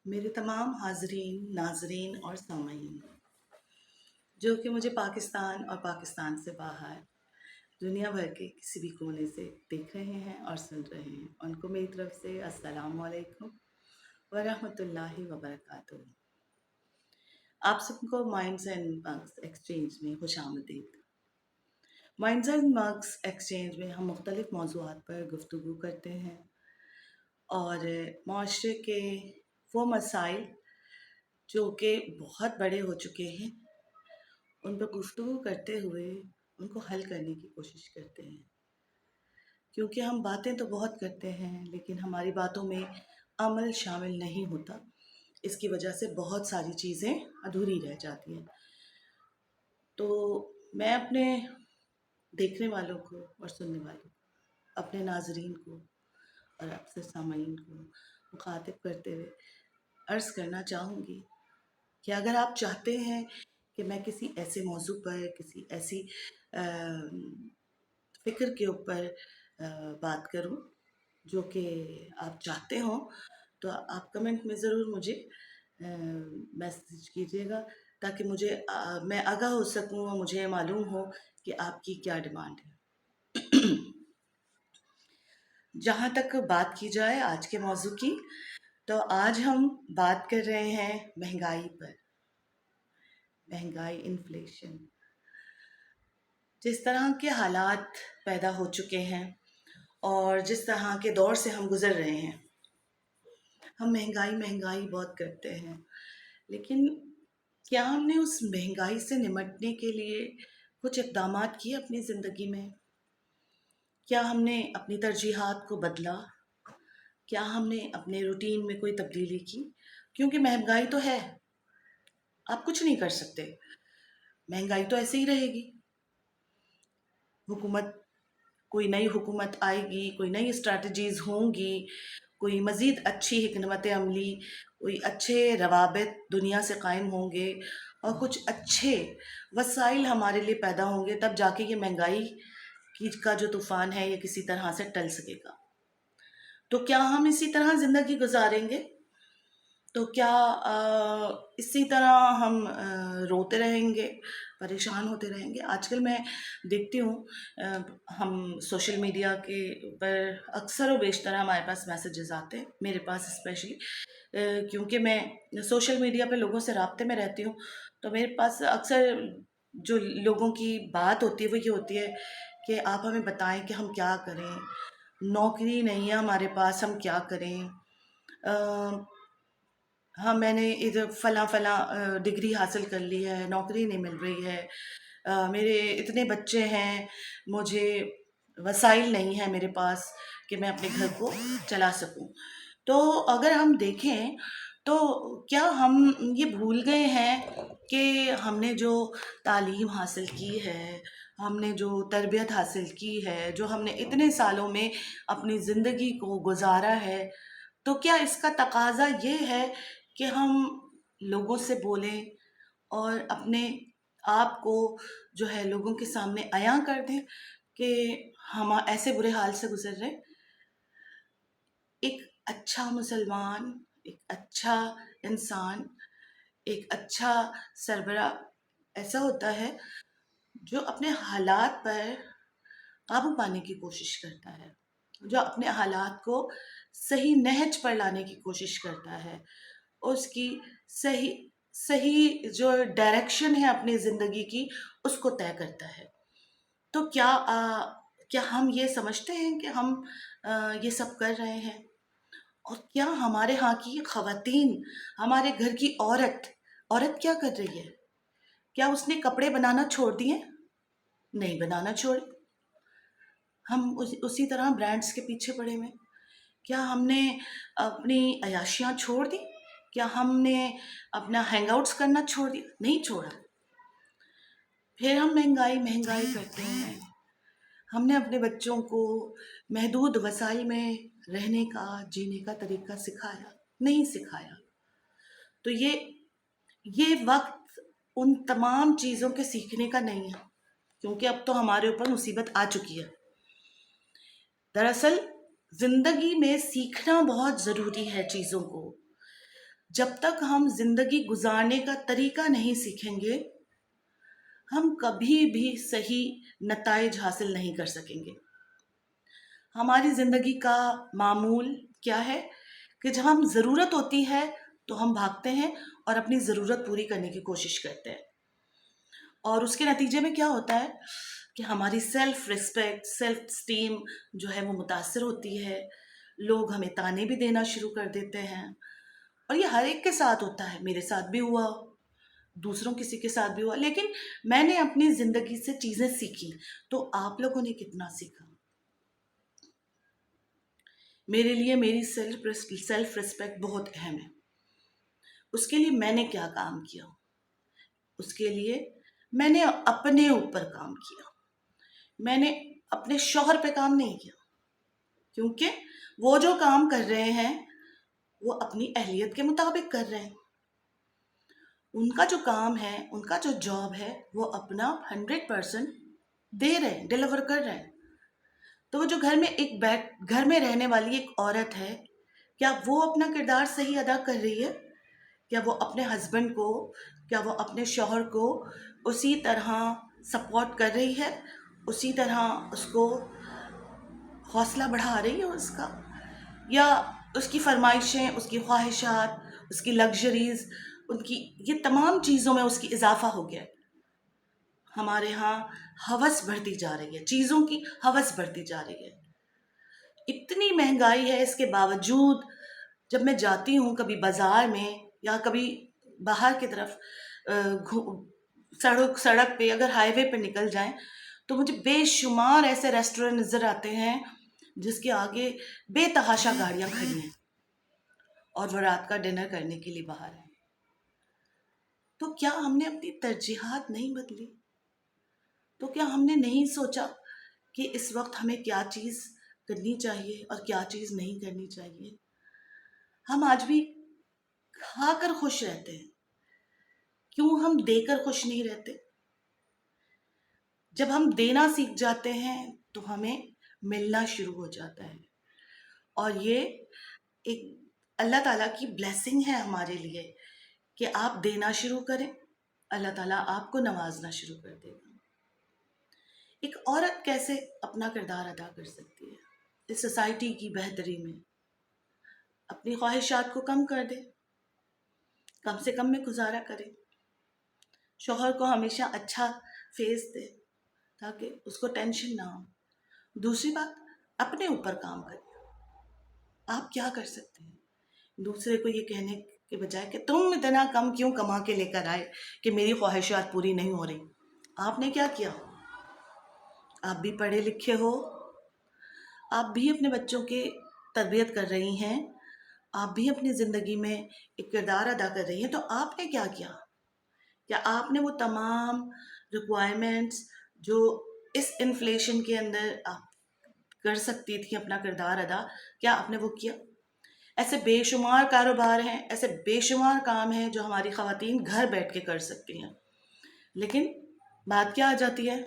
میرے تمام حاضرین، ناظرین اور سامعین جو کہ مجھے پاکستان اور پاکستان سے باہر دنیا بھر کے کسی بھی کونے سے دیکھ رہے ہیں اور سن رہے ہیں، ان کو میری طرف سے السلام علیکم ورحمۃ اللہ وبرکاتہ۔ آپ سب کو مائنڈز اینڈ مگز ایکسچینج میں خوش آمدید۔ مائنڈز اینڈ مگز ایکسچینج میں ہم مختلف موضوعات پر گفتگو کرتے ہیں اور معاشرے کے وہ مسائل جو کہ بہت بڑے ہو چکے ہیں ان پر گفتگو کرتے ہوئے ان کو حل کرنے کی کوشش کرتے ہیں، کیونکہ ہم باتیں تو بہت کرتے ہیں لیکن ہماری باتوں میں عمل شامل نہیں ہوتا۔ اس کی وجہ سے بہت ساری چیزیں ادھوری رہ جاتی ہیں۔ تو میں اپنے دیکھنے والوں کو اور سننے والوں کو، اپنے ناظرین کو اور اکثر سامعین کو مخاطب کرتے ہوئے عرض کرنا چاہوں گی کہ اگر آپ چاہتے ہیں کہ میں کسی ایسے موضوع پر، کسی ایسی فکر کے اوپر بات کروں جو کہ آپ چاہتے ہوں، تو آپ کمنٹ میں ضرور مجھے میسج کیجیے گا تاکہ میں آگاہ ہو سکوں اور مجھے معلوم ہو کہ آپ کی کیا ڈیمانڈ ہے۔ جہاں تک بات کی جائے آج کے موضوع کی، تو آج ہم بات کر رہے ہیں مہنگائی پر، مہنگائی، انفلیشن۔ جس طرح کے حالات پیدا ہو چکے ہیں اور جس طرح کے دور سے ہم گزر رہے ہیں، ہم مہنگائی مہنگائی بہت کرتے ہیں، لیکن کیا ہم نے اس مہنگائی سے نمٹنے کے لیے کچھ اقدامات کیے اپنی زندگی میں؟ کیا ہم نے اپنی ترجیحات کو بدلا؟ کیا ہم نے اپنے روٹین میں کوئی تبدیلی کی؟ کیونکہ مہنگائی تو ہے، آپ کچھ نہیں کر سکتے، مہنگائی تو ایسے ہی رہے گی۔ کوئی نئی حکومت آئے گی، کوئی نئی اسٹریٹجیز ہوں گی، کوئی مزید اچھی حکمت عملی، کوئی اچھے روابط دنیا سے قائم ہوں گے اور کچھ اچھے وسائل ہمارے لیے پیدا ہوں گے، تب جا کے یہ مہنگائی کا جو طوفان ہے یہ کسی طرح سے ٹل سکے گا۔ تو کیا ہم اسی طرح زندگی گزاریں گے؟ تو کیا اسی طرح ہم روتے رہیں گے، پریشان ہوتے رہیں گے؟ آج کل میں دیکھتی ہوں ہم سوشل میڈیا کے اوپر اکثر و بیشتر ہمارے پاس میسیجز آتے ہیں، میرے پاس اسپیشلی کیونکہ میں سوشل میڈیا پہ لوگوں سے رابطے میں رہتی ہوں، تو میرے پاس اکثر جو لوگوں کی بات ہوتی ہے وہ یہ ہوتی ہے کہ آپ ہمیں بتائیں کہ ہم کیا کریں، نوکری نہیں ہے ہمارے پاس، ہم کیا کریں؟ ہاں، میں نے ادھر فلاں ڈگری حاصل کر لی ہے، نوکری نہیں مل رہی ہے، میرے اتنے بچے ہیں، مجھے وسائل نہیں ہیں میرے پاس کہ میں اپنے گھر کو چلا سکوں۔ تو اگر ہم دیکھیں تو کیا ہم یہ بھول گئے ہیں کہ ہم نے جو تعلیم حاصل کی ہے، ہم نے جو تربیت حاصل کی ہے، جو ہم نے اتنے سالوں میں اپنی زندگی کو گزارا ہے، تو کیا اس کا تقاضا یہ ہے کہ ہم لوگوں سے بولیں اور اپنے آپ کو جو ہے لوگوں کے سامنے عیاں کر دیں کہ ہم ایسے برے حال سے گزر رہے؟ ایک اچھا مسلمان، ایک اچھا انسان، ایک اچھا سربراہ ایسا ہوتا ہے جو اپنے حالات پر قابو پانے کی کوشش کرتا ہے، جو اپنے حالات کو صحیح نہج پر لانے کی کوشش کرتا ہے، اس کی صحیح جو ڈائریکشن ہے اپنی زندگی کی اس کو طے کرتا ہے۔ تو کیا ہم یہ سمجھتے ہیں کہ ہم یہ سب کر رہے ہیں؟ اور کیا ہمارے ہاں کی خواتین، ہمارے گھر کی عورت کیا کر رہی ہے؟ کیا اس نے کپڑے بنانا چھوڑ دیے؟ نہیں بنانا چھوڑے، ہم اسی طرح برانڈز کے پیچھے پڑے ہوئے۔ کیا ہم نے اپنی عیاشیاں چھوڑ دی؟ کیا ہم نے اپنا ہینگ آؤٹس کرنا چھوڑ دیا؟ نہیں چھوڑا۔ پھر ہم مہنگائی کرتے ہیں۔ ہم نے اپنے بچوں کو محدود وسائل میں رہنے کا، جینے کا طریقہ سکھایا؟ نہیں سکھایا۔ تو یہ وقت ان تمام چیزوں کے سیکھنے کا نہیں ہے، کیونکہ اب تو ہمارے اوپر مصیبت آ چکی ہے۔ دراصل زندگی میں سیکھنا بہت ضروری ہے چیزوں کو، جب تک ہم زندگی گزارنے کا طریقہ نہیں سیکھیں گے ہم کبھی بھی صحیح نتائج حاصل نہیں کر سکیں گے۔ ہماری زندگی کا معمول کیا ہے کہ جب ہم ضرورت ہوتی ہے تو ہم بھاگتے ہیں اور اپنی ضرورت پوری کرنے کی کوشش کرتے ہیں، اور اس کے نتیجے میں کیا ہوتا ہے کہ ہماری سیلف ریسپیکٹ، سیلف اسٹیم جو ہے وہ متاثر ہوتی ہے، لوگ ہمیں تانے بھی دینا شروع کر دیتے ہیں، اور یہ ہر ایک کے ساتھ ہوتا ہے، میرے ساتھ بھی ہوا، دوسروں کسی کے ساتھ بھی ہوا، لیکن میں نے اپنی زندگی سے چیزیں سیکھی، تو آپ لوگوں نے کتنا سیکھا؟ میرے لیے میری سیلف ریسپیکٹ بہت اہم ہے۔ اس کے لیے میں نے کیا کام کیا؟ اس کے لیے میں نے اپنے اوپر کام کیا، میں نے اپنے شوہر پہ کام نہیں کیا، کیونکہ وہ جو کام کر رہے ہیں وہ اپنی اہلیت کے مطابق کر رہے ہیں، ان کا جو کام ہے، ان کا جو جاب ہے، وہ اپنا 100% دے رہے ہیں، ڈیلیور کر رہے ہیں۔ تو وہ جو گھر میں رہنے والی ایک عورت ہے، کیا وہ اپنا کردار صحیح ادا کر رہی ہے؟ کیا وہ اپنے ہسبینڈ کو، کیا وہ اپنے شوہر کو اسی طرح سپورٹ کر رہی ہے، اسی طرح اس کو حوصلہ بڑھا رہی ہے اس کا، یا اس کی فرمائشیں، اس کی خواہشات، اس کی لگژریز، ان کی یہ تمام چیزوں میں اس کی اضافہ ہو گیا ہے؟ ہمارے ہاں ہوس بڑھتی جا رہی ہے، چیزوں کی ہوس بڑھتی جا رہی ہے، اتنی مہنگائی ہے، اس کے باوجود جب میں جاتی ہوں کبھی بازار میں یا کبھی باہر کی طرف سڑک پہ، اگر ہائی وے پہ نکل جائیں تو مجھے بے شمار ایسے ریسٹورنٹ نظر آتے ہیں جس کے آگے بے تحاشا گاڑیاں کھڑی ہیں اور وہ رات کا ڈنر کرنے کے لیے باہر ہیں۔ تو کیا ہم نے اپنی ترجیحات نہیں بدلی؟ تو کیا ہم نے نہیں سوچا کہ اس وقت ہمیں کیا چیز کرنی چاہیے اور کیا چیز نہیں کرنی چاہیے؟ ہم آج بھی کھا کر خوش رہتے ہیں، کیوں ہم دے کر خوش نہیں رہتے؟ جب ہم دینا سیکھ جاتے ہیں تو ہمیں ملنا شروع ہو جاتا ہے، اور یہ ایک اللہ تعالیٰ کی بلیسنگ ہے ہمارے لیے کہ آپ دینا شروع کریں، اللہ تعالیٰ آپ کو نوازنا شروع کر دے گا۔ ایک عورت کیسے اپنا کردار ادا کر سکتی ہے اس سوسائٹی کی بہتری میں؟ اپنی خواہشات کو کم کر دے، کم سے کم میں گزارا کرے، شوہر کو ہمیشہ اچھا فیس دے تاکہ اس کو ٹینشن نہ ہو۔ دوسری بات، اپنے اوپر کام کرے۔ آپ کیا کر سکتے ہیں دوسرے کو یہ کہنے کے بجائے کہ تم اتنا کم کیوں کما کے لے کر آئے کہ میری خواہشات پوری نہیں ہو رہی؟ آپ نے کیا کیا؟ آپ بھی پڑھے لکھے ہو، آپ بھی اپنے بچوں کی تربیت کر رہی ہیں، آپ بھی اپنی زندگی میں ایک کردار ادا کر رہی ہیں، تو آپ نے کیا کیا؟ کیا آپ نے وہ تمام ریکوائرمنٹس جو اس انفلیشن کے اندر آپ کر سکتی تھی اپنا کردار ادا، کیا آپ نے وہ کیا؟ ایسے بے شمار کاروبار ہیں، ایسے بے شمار کام ہیں جو ہماری خواتین گھر بیٹھ کے کر سکتی ہیں، لیکن بات کیا آ جاتی ہے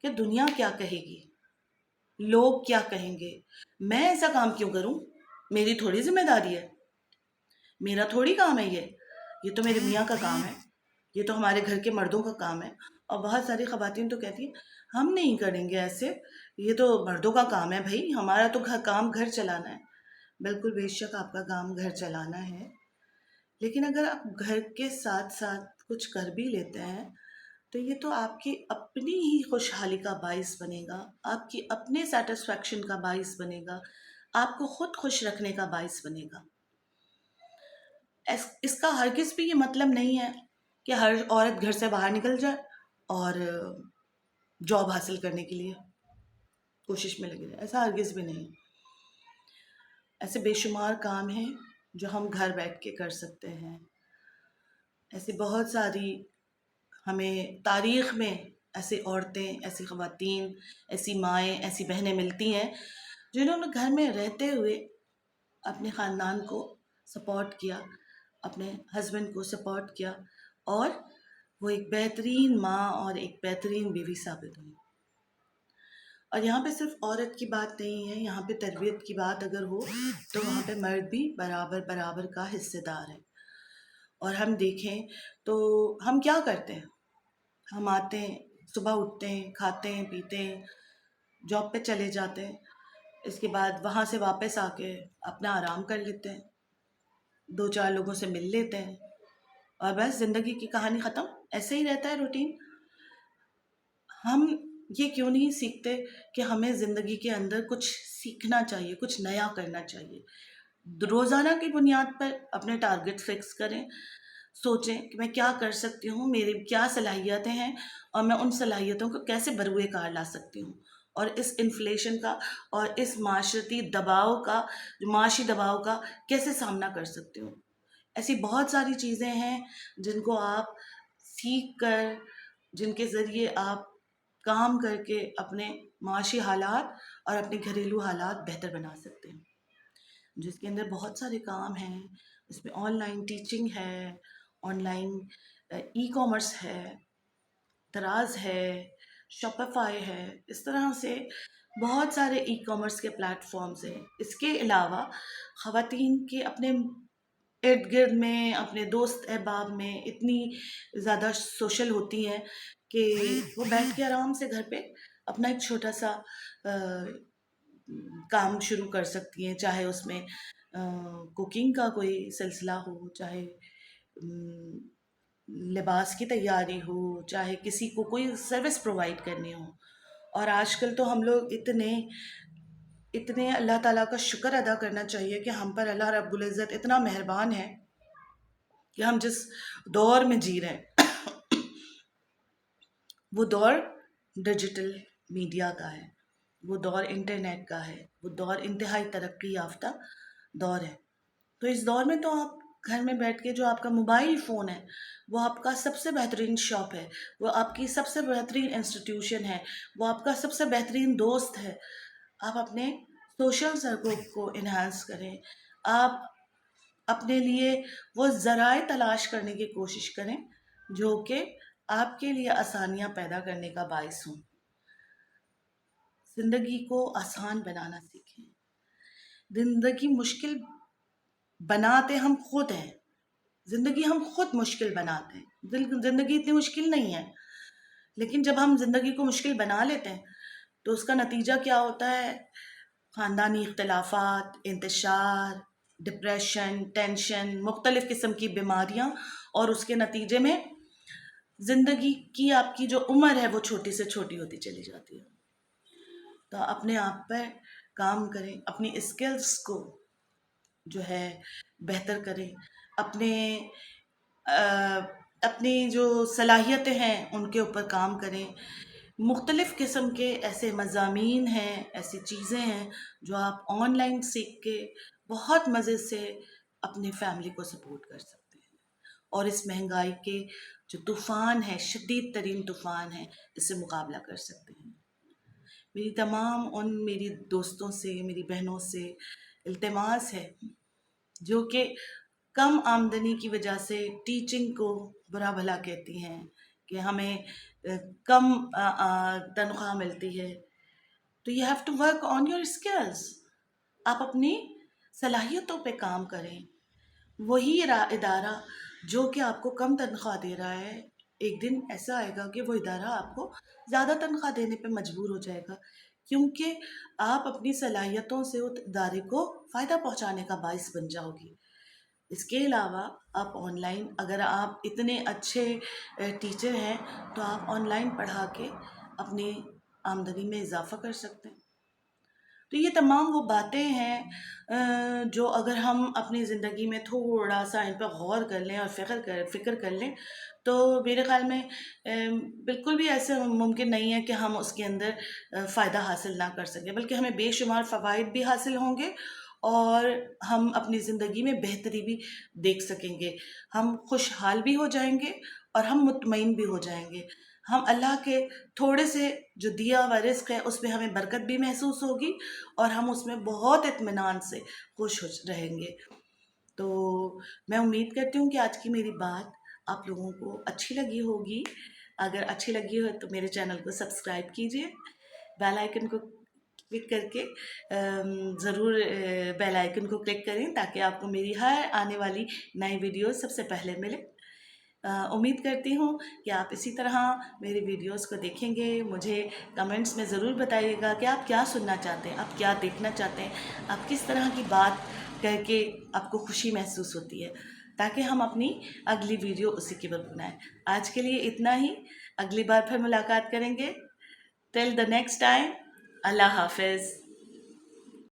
کہ دنیا کیا کہے گی، لوگ کیا کہیں گے، میں ایسا کام کیوں کروں، میری تھوڑی ذمہ داری ہے، میرا تھوڑی کام ہے یہ تو میرے میاں کا کام ہے، یہ تو ہمارے گھر کے مردوں کا کام ہے۔ اور بہت ساری خواتین تو کہتی ہیں ہم نہیں کریں گے ایسے، یہ تو مردوں کا کام ہے، بھائی ہمارا تو کام گھر چلانا ہے۔ بالکل بے شک آپ کا کام گھر چلانا ہے، لیکن اگر آپ گھر کے ساتھ ساتھ کچھ کر بھی لیتے ہیں تو یہ تو آپ کی اپنی ہی خوشحالی کا باعث بنے گا، آپ کی اپنے سیٹسفیکشن کا باعث بنے گا، آپ کو خود خوش رکھنے کا باعث بنے گا۔ اس کا ہرگز بھی یہ مطلب نہیں ہے کہ ہر عورت گھر سے باہر نکل جائے اور جاب حاصل کرنے کے لیے کوشش میں لگی جائے، ایسا ہرگز بھی نہیں۔ ایسے بے شمار کام ہیں جو ہم گھر بیٹھ کے کر سکتے ہیں، ایسی بہت ساری ہمیں تاریخ میں ایسی عورتیں، ایسی خواتین، ایسی مائیں، ایسی بہنیں ملتی ہیں جنہوں نے گھر میں رہتے ہوئے اپنے خاندان کو سپورٹ کیا، اپنے ہسبینڈ کو سپورٹ کیا، اور وہ ایک بہترین ماں اور ایک بہترین بیوی ثابت ہوئی۔ اور یہاں پہ صرف عورت کی بات نہیں ہے، یہاں پہ تربیت کی بات اگر ہو تو وہاں پہ مرد بھی برابر کا حصے دار ہے۔ اور ہم دیکھیں تو ہم کیا کرتے ہیں؟ ہم آتے ہیں، صبح اٹھتے ہیں، کھاتے ہیں، پیتے ہیں، جاب پہ چلے جاتے ہیں، اس کے بعد وہاں سے واپس آ کے اپنا آرام کر لیتے ہیں، 2-4 لوگوں سے مل لیتے ہیں، اور بس زندگی کی کہانی ختم. ایسے ہی رہتا ہے روٹین. ہم یہ کیوں نہیں سیکھتے کہ ہمیں زندگی کے اندر کچھ سیکھنا چاہیے، کچھ نیا کرنا چاہیے. روزانہ کی بنیاد پر اپنے ٹارگٹ فکس کریں، سوچیں کہ میں کیا کر سکتی ہوں، میری کیا صلاحیتیں ہیں، اور میں ان صلاحیتوں کو کیسے بروئے کار لا سکتی ہوں، اور اس انفلیشن کا اور اس معاشرتی دباؤ کا، معاشی دباؤ کا کیسے سامنا کر سکتی ہوں. ایسی بہت ساری چیزیں ہیں جن کو آپ سیکھ کر، جن کے ذریعے آپ کام کر کے اپنے معاشی حالات اور اپنے گھریلو حالات بہتر بنا سکتے ہیں، جس کے اندر بہت سارے کام ہیں. اس میں آن لائن ٹیچنگ ہے، آن لائن ای کامرس ہے، تراز ہے، شاپیفائی ہے. اس طرح سے بہت سارے ای کامرس کے پلیٹ فارمز ہیں. اس کے علاوہ خواتین کے اپنے ارد گرد میں، اپنے دوست احباب میں اتنی زیادہ سوشل ہوتی ہیں کہ وہ بیٹھ کے آرام سے گھر پہ اپنا ایک چھوٹا سا کام شروع کر سکتی ہیں، چاہے اس میں کوکنگ کا کوئی سلسلہ ہو، چاہے لباس کی تیاری ہو، چاہے کسی کو کوئی سروس پرووائڈ کرنی ہو. اور آج کل تو ہم لوگ اتنے اللہ تعالیٰ کا شکر ادا کرنا چاہیے کہ ہم پر اللہ رب العزت اتنا مہربان ہے کہ ہم جس دور میں جی رہے ہیں وہ دور ڈیجیٹل میڈیا کا ہے، وہ دور انٹرنیٹ کا ہے، وہ دور انتہائی ترقی یافتہ دور ہے. تو اس دور میں تو آپ گھر میں بیٹھ کے جو آپ کا موبائل فون ہے وہ آپ کا سب سے بہترین شاپ ہے، وہ آپ کی سب سے بہترین انسٹیٹیوشن ہے، وہ آپ کا سب سے بہترین دوست ہے. آپ اپنے سوشل سرکل کو انہانس کریں، آپ اپنے لیے وہ ذرائع تلاش کرنے کی کوشش کریں جو کہ آپ کے لیے آسانیاں پیدا کرنے کا باعث ہوں. زندگی کو آسان بنانا سیکھیں. زندگی مشکل بناتے ہم خود ہیں، زندگی ہم خود مشکل بناتے ہیں. زندگی اتنی مشکل نہیں ہے، لیکن جب ہم زندگی کو مشکل بنا لیتے ہیں تو اس کا نتیجہ کیا ہوتا ہے؟ خاندانی اختلافات، انتشار، ڈپریشن، ٹینشن، مختلف قسم کی بیماریاں، اور اس کے نتیجے میں زندگی کی آپ کی جو عمر ہے وہ چھوٹی سے چھوٹی ہوتی چلی جاتی ہے. تو اپنے آپ پر کام کریں، اپنی اسکلز کو جو ہے بہتر کریں، اپنی جو صلاحیتیں ہیں ان کے اوپر کام کریں. مختلف قسم کے ایسے مضامین ہیں، ایسی چیزیں ہیں جو آپ آن لائن سیکھ کے بہت مزے سے اپنے فیملی کو سپورٹ کر سکتے ہیں، اور اس مہنگائی کے جو طوفان ہے، شدید ترین طوفان ہے، اس سے مقابلہ کر سکتے ہیں. میری تمام میری دوستوں سے، میری بہنوں سے التماس ہے جو کہ کم آمدنی کی وجہ سے ٹیچنگ کو برا بھلا کہتی ہیں کہ ہمیں کم تنخواہ ملتی ہے، تو you have to work on your skills. آپ اپنی صلاحیتوں پہ کام کریں. وہی ادارہ جو کہ آپ کو کم تنخواہ دے رہا ہے، ایک دن ایسا آئے گا کہ وہ ادارہ آپ کو زیادہ تنخواہ دینے پہ مجبور ہو جائے گا، کیونکہ آپ اپنی صلاحیتوں سے اس ادارے کو فائدہ پہنچانے کا باعث بن جاؤ گی. اس کے علاوہ آپ آن لائن، اگر آپ اتنے اچھے ٹیچر ہیں تو آپ آن لائن پڑھا کے اپنی آمدنی میں اضافہ کر سکتے ہیں. تو یہ تمام وہ باتیں ہیں جو اگر ہم اپنی زندگی میں تھوڑا سا ان پہ غور کر لیں اور فکر کر لیں تو میرے خیال میں بالکل بھی ایسے ممکن نہیں ہے کہ ہم اس کے اندر فائدہ حاصل نہ کر سکیں، بلکہ ہمیں بے شمار فوائد بھی حاصل ہوں گے اور ہم اپنی زندگی میں بہتری بھی دیکھ سکیں گے. ہم خوشحال بھی ہو جائیں گے اور ہم مطمئن بھی ہو جائیں گے. ہم اللہ کے تھوڑے سے جو دیا ہوا رزق ہے اس میں ہمیں برکت بھی محسوس ہوگی اور ہم اس میں بہت اطمینان سے خوش رہیں گے. تو میں امید کرتی ہوں کہ آج کی میری بات آپ لوگوں کو اچھی لگی ہوگی. اگر اچھی لگی ہو تو میرے چینل کو سبسکرائب کیجیے، بیل آئیکن کو کلک کر کے ضرور بیل آئیکن کو کلک کریں تاکہ آپ کو میری ہر آنے والی نئی ویڈیوز سب سے پہلے ملے۔ امید کرتی ہوں کہ آپ اسی طرح میری ویڈیوز کو دیکھیں گے۔ مجھے کمنٹس میں ضرور بتائیے گا کہ آپ کیا سننا چاہتے ہیں، آپ کیا دیکھنا چاہتے ہیں، آپ کس طرح کی بات کر کے آپ کو خوشی محسوس ہوتی ہے، تاکہ ہم اپنی اگلی ویڈیو اسی کے اوپر بنائیں۔ آج کے لیے اتنا ہی، اگلی بار پھر ملاقات کریں گے۔ ٹل دا نیکسٹ ٹائم، اللہ حافظ۔